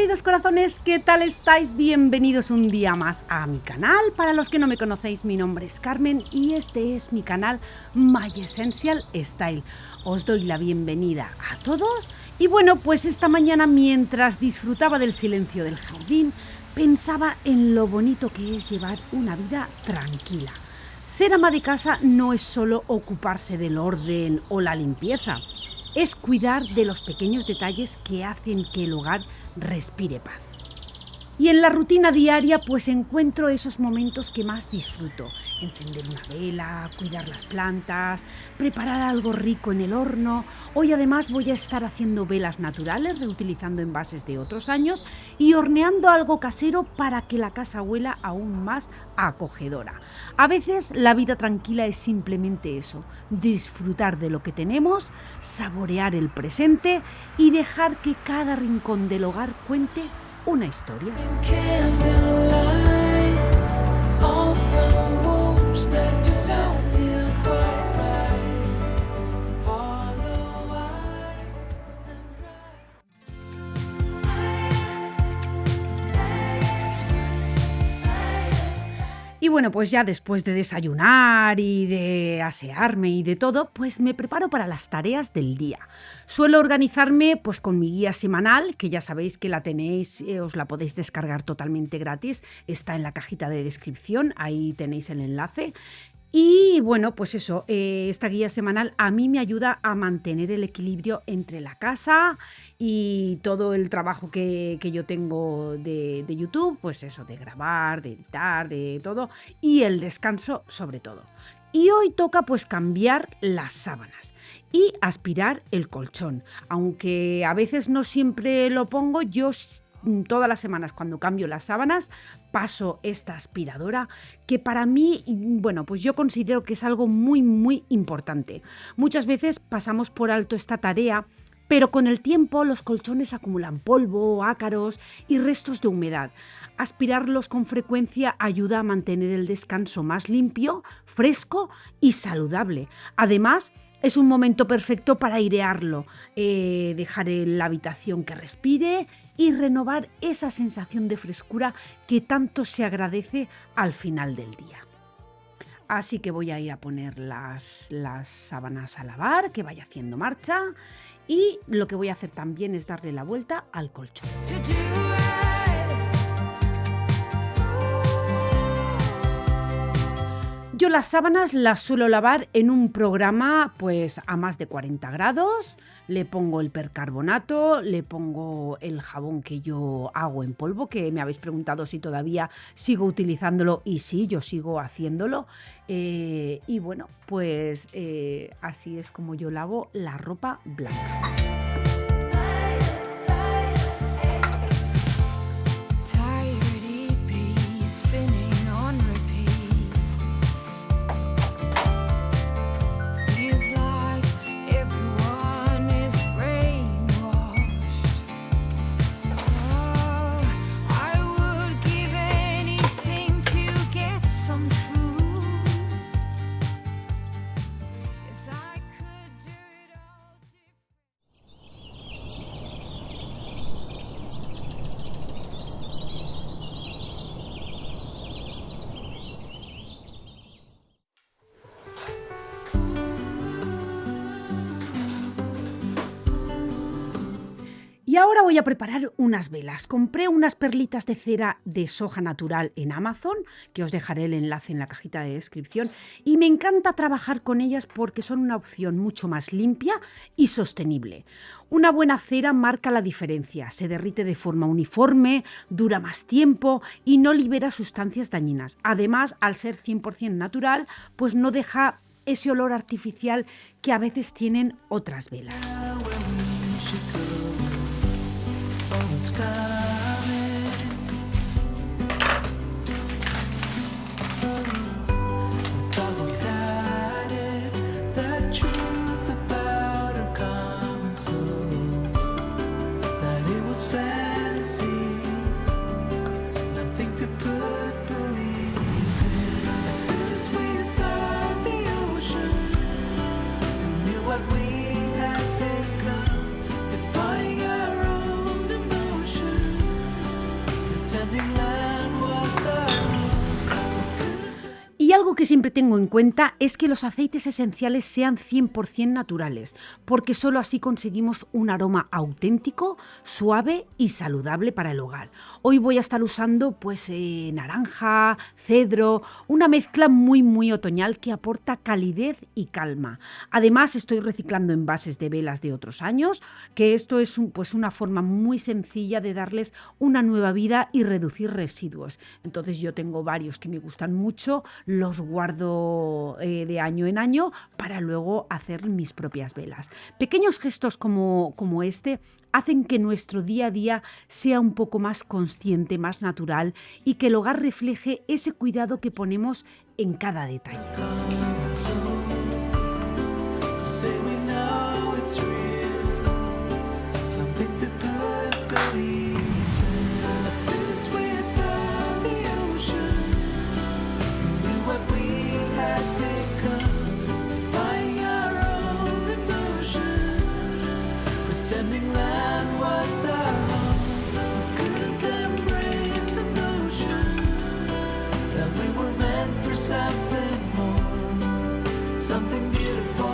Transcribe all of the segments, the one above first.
queridos corazones, ¿qué tal estáis? Bienvenidos un día más a mi canal. Para los que no me conocéis, mi nombre es Carmen y este es mi canal My Essential Style. Os doy la bienvenida a todos y bueno, pues esta mañana mientras disfrutaba del silencio del jardín, pensaba en lo bonito que es llevar una vida tranquila. Ser ama de casa no es solo ocuparse del orden o la limpieza, es cuidar de los pequeños detalles que hacen que el hogar respire paz. Y en la rutina diaria pues encuentro esos momentos que más disfruto. Encender una vela, cuidar las plantas, preparar algo rico en el horno. Hoy además voy a estar haciendo velas naturales, reutilizando envases de otros años y horneando algo casero para que la casa huela aún más acogedora. A veces la vida tranquila es simplemente eso, disfrutar de lo que tenemos, saborear el presente y dejar que cada rincón del hogar cuente una historia. Y bueno, pues ya después de desayunar y de asearme y de todo, pues me preparo para las tareas del día. Suelo organizarme pues con mi guía semanal, que ya sabéis que la tenéis, os la podéis descargar totalmente gratis, está en la cajita de descripción, ahí tenéis el enlace. Y bueno, pues eso, esta guía semanal a mí me ayuda a mantener el equilibrio entre la casa y todo el trabajo que yo tengo de YouTube, pues eso, de grabar, de editar, de todo, y el descanso sobre todo. Y hoy toca pues cambiar las sábanas y aspirar el colchón. Aunque a veces no siempre lo pongo, yo todas las semanas cuando cambio las sábanas paso esta aspiradora que para mí, bueno, pues yo considero que es algo muy importante. Muchas veces pasamos por alto esta tarea, pero con el tiempo los colchones acumulan polvo, ácaros y restos de humedad. Aspirarlos con frecuencia ayuda a mantener el descanso más limpio, fresco y saludable. Además, es un momento perfecto para airearlo, dejar la habitación que respire y renovar esa sensación de frescura que tanto se agradece al final del día. Así que voy a ir a poner las sábanas a lavar, que vaya haciendo marcha, y lo que voy a hacer también es darle la vuelta al colchón. Yo las sábanas las suelo lavar en un programa pues a más de 40 grados, le pongo el percarbonato, le pongo el jabón que yo hago en polvo, que me habéis preguntado si todavía sigo utilizándolo y sí, yo sigo haciéndolo. Y bueno, pues así es como yo lavo la ropa blanca. Y ahora voy a preparar unas velas. Compré unas perlitas de cera de soja natural en Amazon, que os dejaré el enlace en la cajita de descripción, y me encanta trabajar con ellas porque son una opción mucho más limpia y sostenible. Una buena cera marca la diferencia, se derrite de forma uniforme, dura más tiempo y no libera sustancias dañinas. Además, al ser 100% natural, pues no deja ese olor artificial que a veces tienen otras velas. What we had become, defying our own emotions. pretending land was our home. Y algo que siempre tengo en cuenta es que los aceites esenciales sean 100% naturales, porque solo así conseguimos un aroma auténtico, suave y saludable para el hogar. Hoy voy a estar usando naranja, cedro, una mezcla muy otoñal que aporta calidez y calma. Además estoy reciclando envases de velas de otros años, que esto es una forma muy sencilla de darles una nueva vida y reducir residuos. Entonces yo tengo varios que me gustan mucho, los guardo de año en año para luego hacer mis propias velas. Pequeños gestos como este hacen que nuestro día a día sea un poco más consciente, más natural y que el hogar refleje ese cuidado que ponemos en cada detalle. Say we know it's real, something to put belief in. As soon as we saw the ocean, we knew what we had become, defying our own emotion, pretending land was our home. We couldn't embrace the notion that we were meant for something more, something beautiful,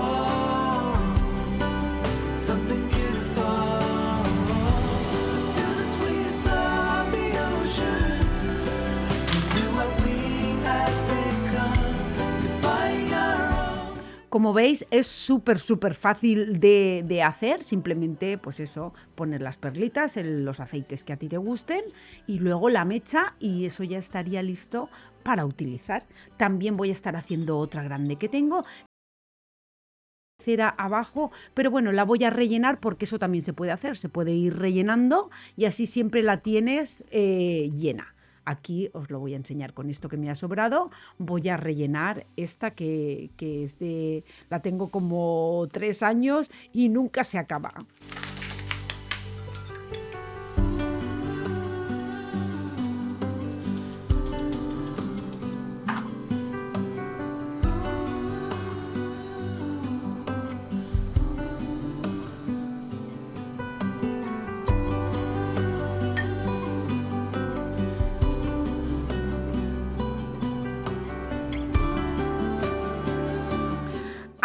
something beautiful. As soon as we saw the ocean, we knew what we had become, defying our own. Como veis, es súper fácil de hacer. Simplemente, poner las perlitas, los aceites que a ti te gusten y luego la mecha y eso ya estaría listo para utilizar. También voy a estar haciendo otra grande que tengo, cera abajo, pero bueno, la voy a rellenar porque eso también se puede hacer, se puede ir rellenando y así siempre la tienes llena. Aquí os lo voy a enseñar con esto que me ha sobrado. Voy a rellenar esta que la tengo como 3 años y nunca se acaba.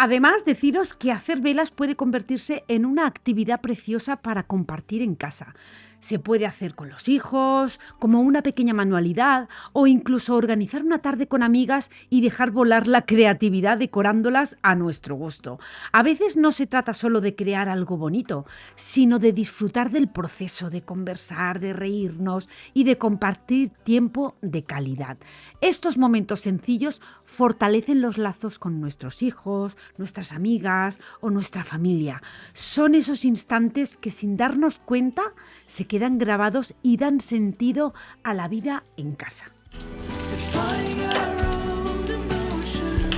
Además, deciros que hacer velas puede convertirse en una actividad preciosa para compartir en casa. Se puede hacer con los hijos, como una pequeña manualidad, o incluso organizar una tarde con amigas y dejar volar la creatividad decorándolas a nuestro gusto. A veces no se trata solo de crear algo bonito, sino de disfrutar del proceso, de conversar, de reírnos y de compartir tiempo de calidad. Estos momentos sencillos fortalecen los lazos con nuestros hijos, nuestras amigas o nuestra familia. Son esos instantes que sin darnos cuenta se quedan grabados y dan sentido a la vida en casa. Defying our own emotion,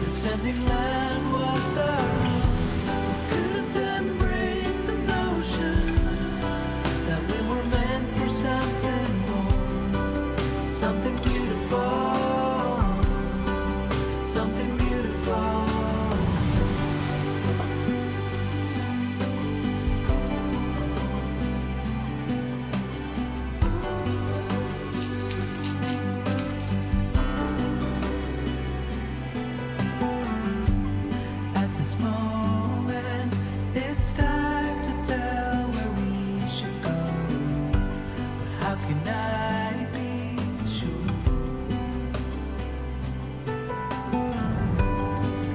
pretending land was our home. We couldn't embrace the notion that we were meant for something more, something beautiful, something beautiful. At this moment, it's time to tell where we should go. But how can I be sure?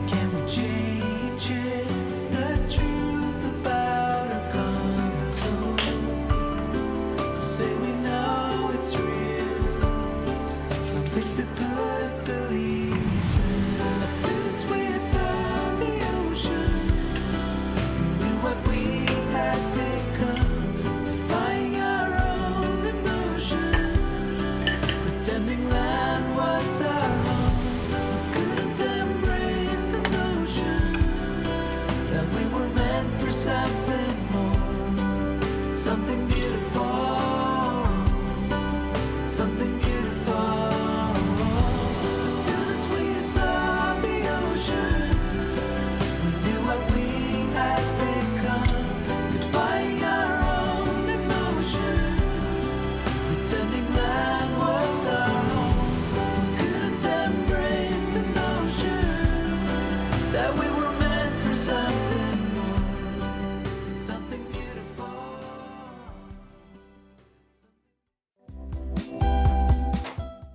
Can we change it? The truth about our common soul. To say we know it's real, something to put belief in. As soon as we saw the ocean, we knew what we had become, defying our own emotion.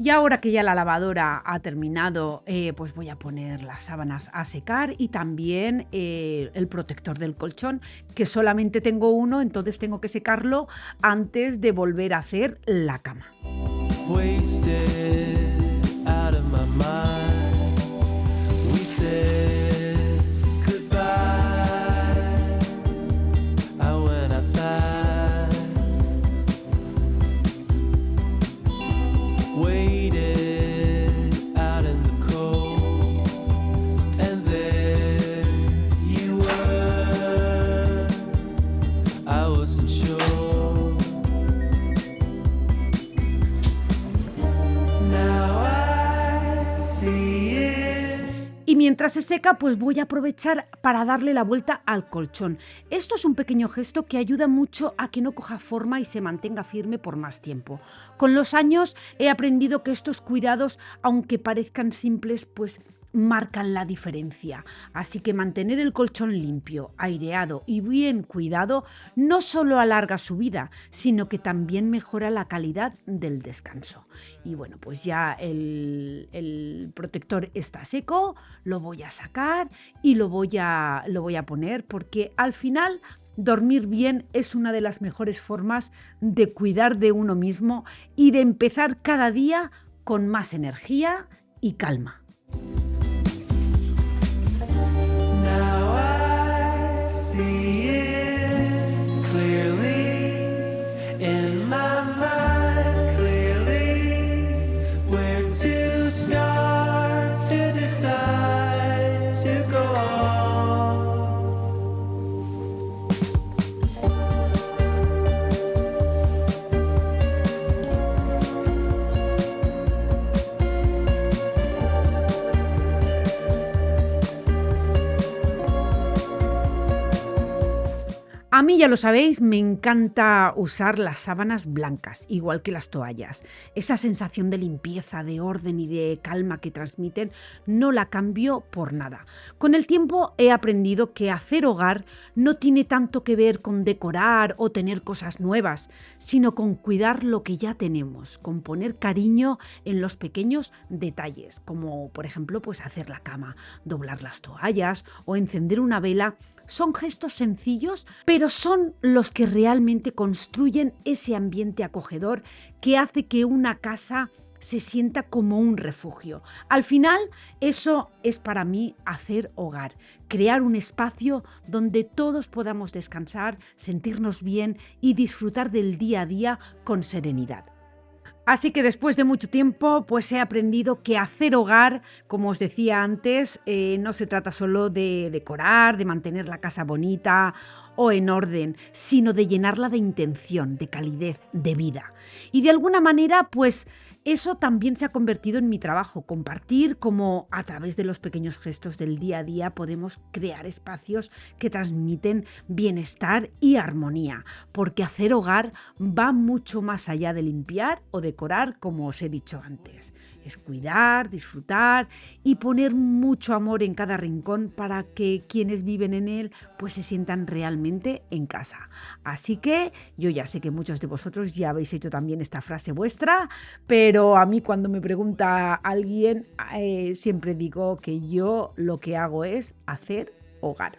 Y ahora que ya la lavadora ha terminado, pues voy a poner las sábanas a secar y también el protector del colchón, que solamente tengo uno, entonces tengo que secarlo antes de volver a hacer la cama. Wasted out of my mind. We said goodbye. I went outside, waited out in the cold, and there you were. I wasn't sure. Now I see it. Y mientras se seca, pues voy a aprovechar para darle la vuelta al colchón. Esto es un pequeño gesto que ayuda mucho a que no coja forma y se mantenga firme por más tiempo. Con los años he aprendido que estos cuidados, aunque parezcan simples, pues marcan la diferencia. Así que mantener el colchón limpio, aireado y bien cuidado no solo alarga su vida, sino que también mejora la calidad del descanso. Y bueno, pues ya el protector está seco, lo voy a sacar y lo voy a poner, porque al final dormir bien es una de las mejores formas de cuidar de uno mismo y de empezar cada día con más energía y calma. Now I see it clearly in my mind, clearly where to start to decide to go on. A mí, ya lo sabéis, me encanta usar las sábanas blancas, igual que las toallas. Esa sensación de limpieza, de orden y de calma que transmiten no la cambio por nada. Con el tiempo he aprendido que hacer hogar no tiene tanto que ver con decorar o tener cosas nuevas, sino con cuidar lo que ya tenemos, con poner cariño en los pequeños detalles, como por ejemplo pues hacer la cama, doblar las toallas o encender una vela. Son gestos sencillos, pero son los que realmente construyen ese ambiente acogedor que hace que una casa se sienta como un refugio. Al final, eso es para mí hacer hogar, crear un espacio donde todos podamos descansar, sentirnos bien y disfrutar del día a día con serenidad. Así que después de mucho tiempo, pues he aprendido que hacer hogar, como os decía antes, no se trata solo de decorar, de mantener la casa bonita o en orden, sino de llenarla de intención, de calidez, de vida. Y de alguna manera, pues eso también se ha convertido en mi trabajo, compartir cómo a través de los pequeños gestos del día a día podemos crear espacios que transmiten bienestar y armonía, porque hacer hogar va mucho más allá de limpiar o decorar, como os he dicho antes. Es cuidar, disfrutar y poner mucho amor en cada rincón para que quienes viven en él pues se sientan realmente en casa. Así que yo ya sé que muchos de vosotros ya habéis hecho también esta frase vuestra, pero a mí cuando me pregunta alguien siempre digo que yo lo que hago es hacer hogar.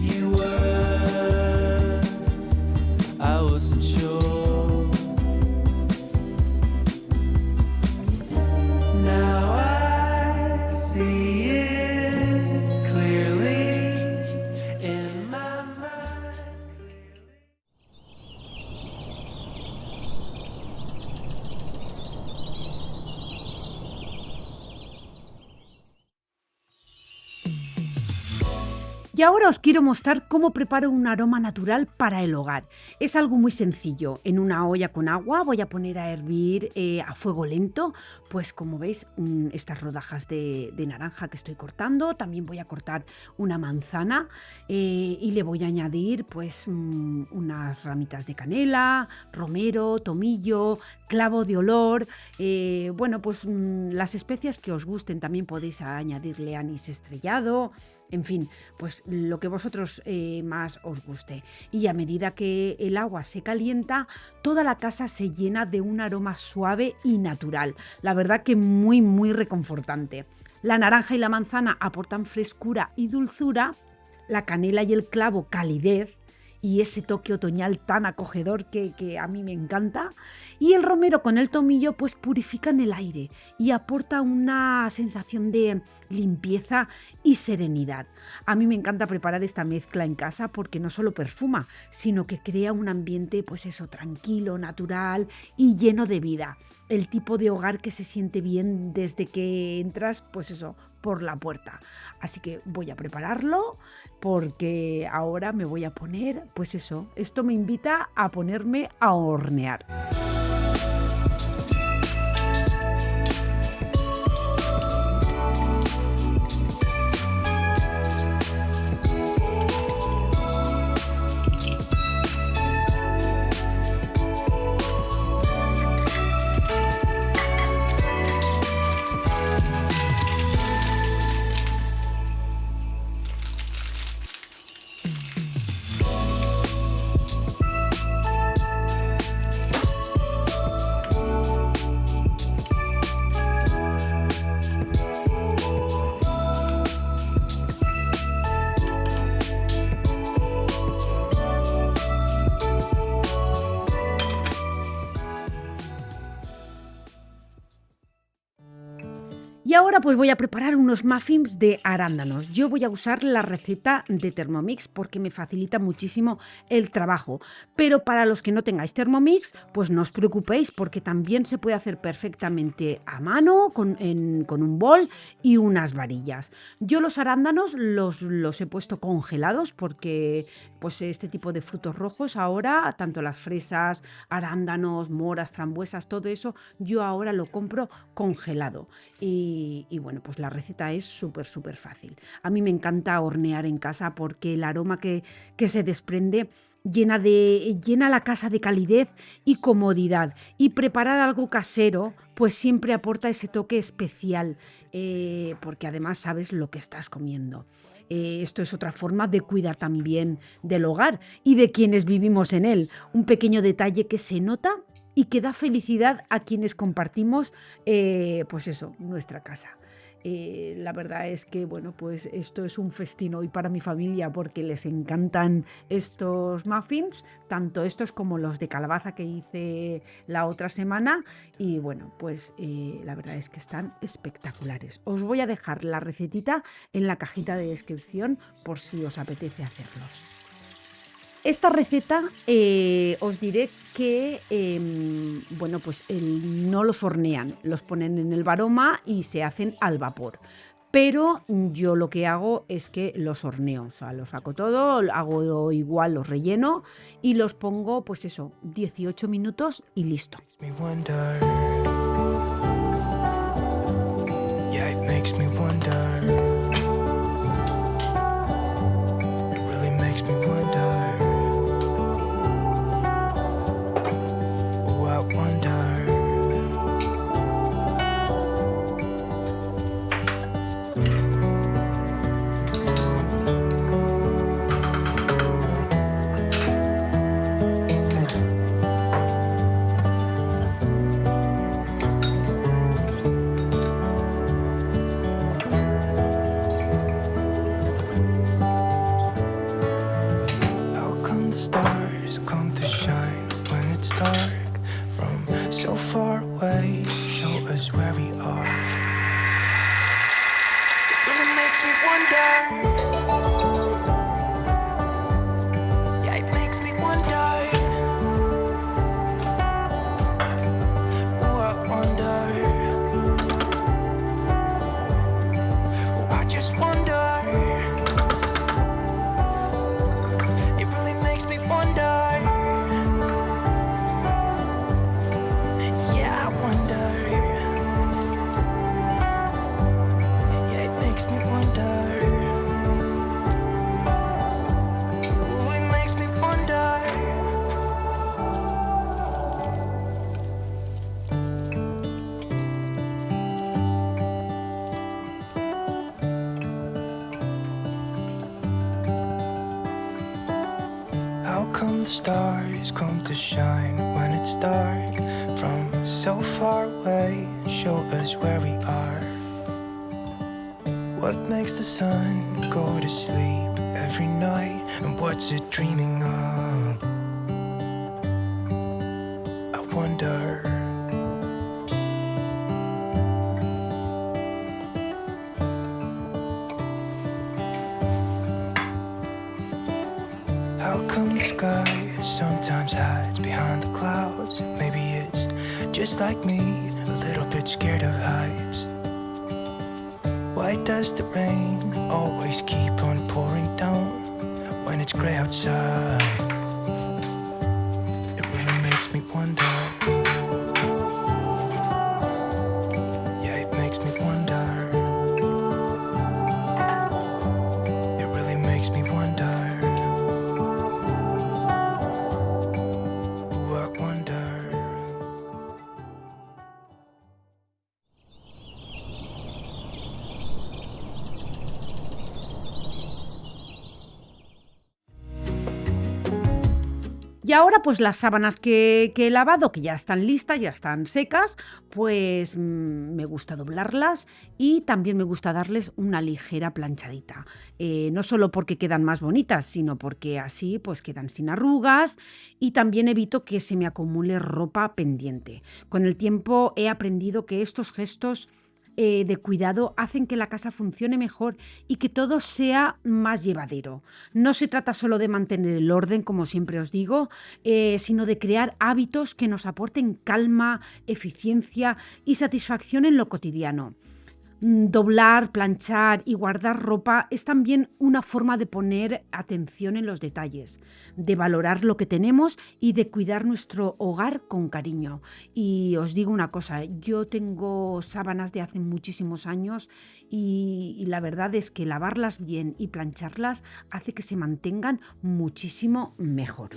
You were, I wasn't sure. Now I see it clearly in my mind. Y ahora os quiero mostrar cómo preparo un aroma natural para el hogar. Es algo muy sencillo. En una olla con agua voy a poner a hervir a fuego lento, pues como veis, estas rodajas de naranja que estoy cortando. También voy a cortar una manzana y le voy a añadir pues unas ramitas de canela, romero, tomillo, clavo de olor, bueno, pues las especias que os gusten. También podéis añadirle anís estrellado, En fin, pues lo que vosotros más os guste. Y a medida que el agua se calienta, toda la casa se llena de un aroma suave y natural. La verdad que muy, muy reconfortante. La naranja y la manzana aportan frescura y dulzura, la canela y el clavo calidez y ese toque otoñal tan acogedor que a mí me encanta. Y el romero con el tomillo pues purifican el aire y aporta una sensación de limpieza y serenidad. A mí me encanta preparar esta mezcla en casa porque no solo perfuma, sino que crea un ambiente pues eso, tranquilo, natural y lleno de vida. El tipo de hogar que se siente bien desde que entras, pues eso, por la puerta. Así que voy a prepararlo porque ahora me voy a poner, pues eso, esto me invita a ponerme a hornear. Y ahora pues voy a preparar unos muffins de arándanos. Yo voy a usar la receta de Thermomix porque me facilita muchísimo el trabajo. Pero para los que no tengáis Thermomix, pues no os preocupéis porque también se puede hacer perfectamente a mano con un bol y unas varillas. Yo los arándanos los he puesto congelados porque pues este tipo de frutos rojos ahora, tanto las fresas, arándanos, moras, frambuesas, todo eso, yo ahora lo compro congelado. Y bueno, pues la receta es súper fácil. A mí me encanta hornear en casa porque el aroma que se desprende llena la casa de calidez y comodidad. Y preparar algo casero pues siempre aporta ese toque especial porque además sabes lo que estás comiendo. Esto es otra forma de cuidar también del hogar y de quienes vivimos en él. Un pequeño detalle que se nota y que da felicidad a quienes compartimos, pues eso, nuestra casa. La verdad es que, bueno, pues esto es un festín hoy para mi familia porque les encantan estos muffins, tanto estos como los de calabaza que hice la otra semana y bueno, pues la verdad es que están espectaculares. Os voy a dejar la recetita en la cajita de descripción por si os apetece hacerlos. Esta receta os diré que bueno, pues no los hornean, los ponen en el Varoma y se hacen al vapor. Pero yo lo que hago es que los horneo, o sea, los saco todo, hago igual, los relleno y los pongo, pues eso, 18 minutos y listo. Me wonder. Yeah, it makes me wonder. It really makes me wonder. Oh, I wonder. How come the stars come to shine when it's dark? From so far away, show us where we are. It really makes me wonder. Yeah, it makes me wonder. Oh, I wonder. Oh, I just wonder. It really makes me wonder. Yeah, I wonder. Yeah, it makes me wonder. the stars come to shine when it's dark from so far away and show us where we are? What makes the sun go to sleep every night, and what's it dreaming of? I wonder. How come the sky sometimes hides behind the clouds? Maybe it's just like me, a little bit scared of heights. Why does the rain always keep on pouring down when it's gray outside? It really makes me wonder. Yeah, it makes me wonder. It really makes me wonder. Ooh, I wonder. Y ahora pues las sábanas que he lavado, que ya están listas, ya están secas, pues me gusta doblarlas y también me gusta darles una ligera planchadita. No solo porque quedan más bonitas, sino porque así pues quedan sin arrugas y también evito que se me acumule ropa pendiente. Con el tiempo he aprendido que estos gestos de cuidado hacen que la casa funcione mejor y que todo sea más llevadero. No se trata solo de mantener el orden, como siempre os digo, sino de crear hábitos que nos aporten calma, eficiencia y satisfacción en lo cotidiano. Doblar, planchar y guardar ropa es también una forma de poner atención en los detalles, de valorar lo que tenemos y de cuidar nuestro hogar con cariño. Y os digo una cosa, yo tengo sábanas de hace muchísimos años y la verdad es que lavarlas bien y plancharlas hace que se mantengan muchísimo mejor.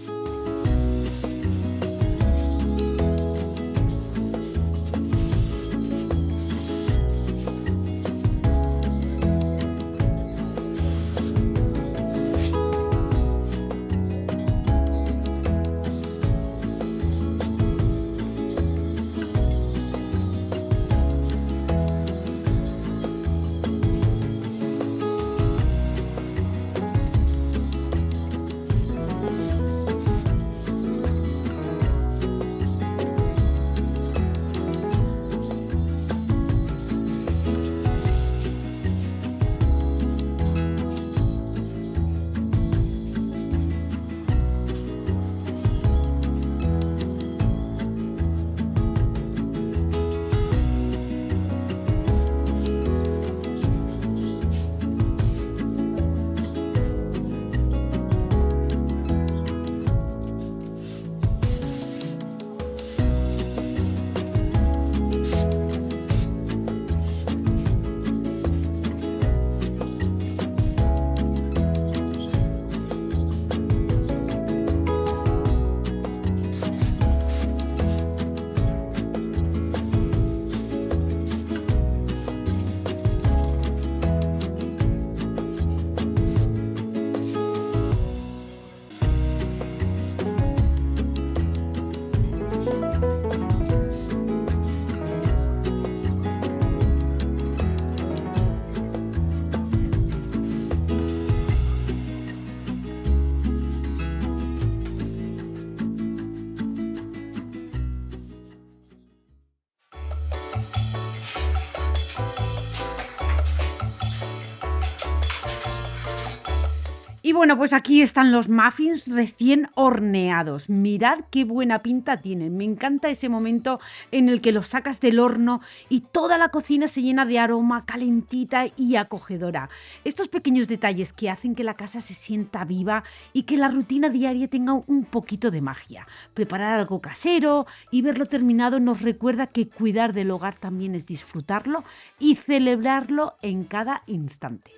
Y bueno, pues aquí están los muffins recién horneados. Mirad qué buena pinta tienen. Me encanta ese momento en el que los sacas del horno y toda la cocina se llena de aroma, calentita y acogedora. Estos pequeños detalles que hacen que la casa se sienta viva y que la rutina diaria tenga un poquito de magia. Preparar algo casero y verlo terminado nos recuerda que cuidar del hogar también es disfrutarlo y celebrarlo en cada instante.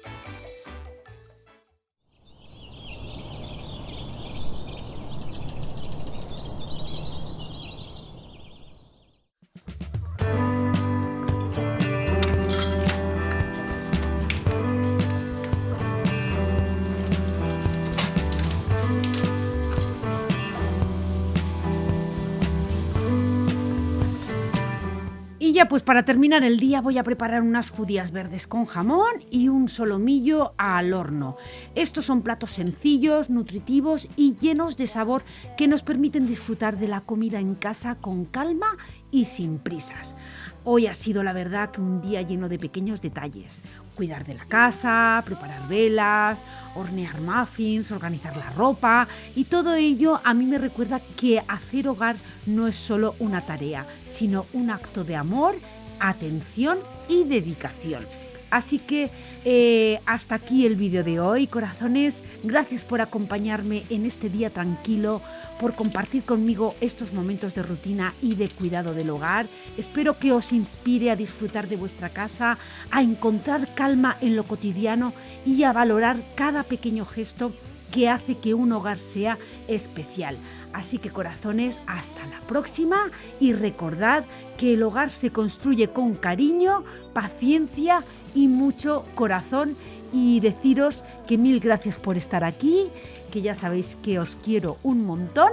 ya pues para terminar el día voy a preparar unas judías verdes con jamón y un solomillo al horno. Estos son platos sencillos, nutritivos y llenos de sabor que nos permiten disfrutar de la comida en casa con calma y sin prisas. Hoy ha sido la verdad que un día lleno de pequeños detalles. Cuidar de la casa, preparar velas, hornear muffins, organizar la ropa y todo ello a mí me recuerda que hacer hogar no es solo una tarea, sino un acto de amor, atención y dedicación. Así que hasta aquí el vídeo de hoy, corazones. Gracias por acompañarme en este día tranquilo, por compartir conmigo estos momentos de rutina y de cuidado del hogar. Espero que os inspire a disfrutar de vuestra casa, a encontrar calma en lo cotidiano y a valorar cada pequeño gesto que hace que un hogar sea especial. Así que, corazones, hasta la próxima y recordad que el hogar se construye con cariño, paciencia y mucho corazón. Y deciros que mil gracias por estar aquí, que ya sabéis que os quiero un montón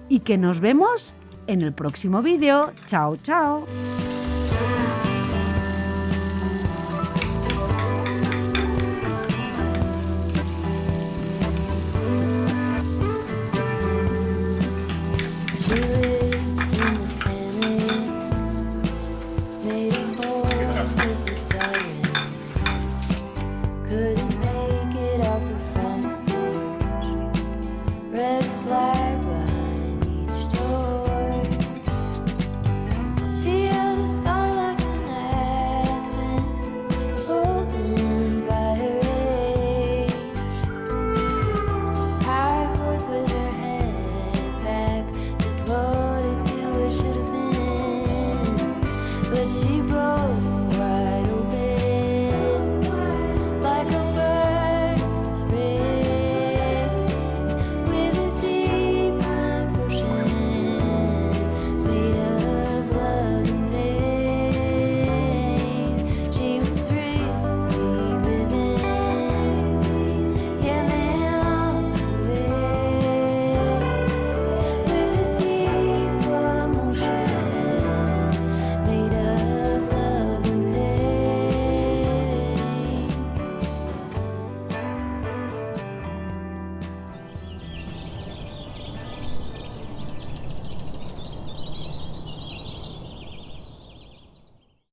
y que nos vemos en el próximo vídeo. Chao, chao. She lived independent, made a hole with the siren. Couldn't make it off the front porch. Red flag behind each door. She held a scar like an aspen, golden by her age. High horse with her head back, devoted to what should have been. But she broke